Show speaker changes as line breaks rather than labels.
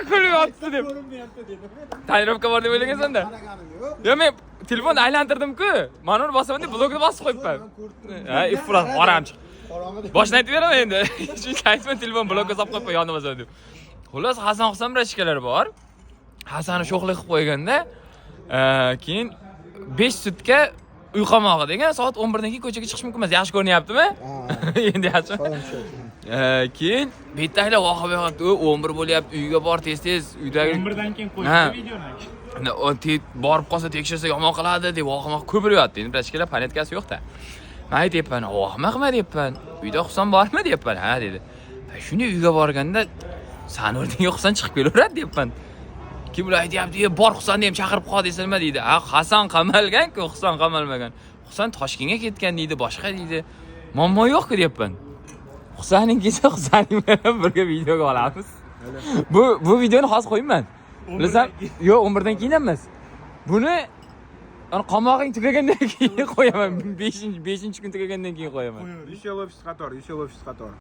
Kulyapti deb. Tayyorga bor deb o'ylagansan-da. Yo, men telefonni aylantirdim-ku. Mana uni bosaman deb blokni bosib qo'yibman. Ha, iflos oramchi. Boshini aytib beraman endi. Chunki aytman telefon blokka solib qo'yibman yonimda deb. Xullas, Hasan Husan brachkalar bor. Hasanni sho'xlik qilib qo'yganda, keyin 5 sutka uy qamog'i degan soat 11 dan keyin ko'chaga chiqish mumkin emas. Yaxshi ko'rinyaptimi? Endi yaxshimi? Keyin bittalar voqea bo'lyapti. 11 bo'lyapti, uyga bor tez-tez, uydagi
11 dan keyin qo'ydi videoni.
Borib qolsa tekshirsa yomon qiladi deb voqea ko'piryapti. Endi brachkalar panetkasi yo'q-da. Men aytayapman, "Voqma deyapman. Uyda Husan bormi?" deyapman. "Ha" dedi. Shunday uyga borganda Sanurning Husan chiqib kelaveradi deyapman. Kim ular aytayapti, "Bor Husanni ham chaqirib qol" desa nima deydi? "Ha, Hasan qamalgan-ku, Husan qamalmagan. Husan Toshkentga ketgan" deydi, boshqa deydi. Muammo yo'q-ku deyapman. Husanning kelsa Husaning bilan birga videoga olamiz. Bu videoni hozir qo'ymayman. Bilasan, yo'q 11 dan keyin emas. Buni qamog'ing tugagandan keyin qo'yaman. 5-kun tugagandan keyin qo'yaman.
Еще ofis qator.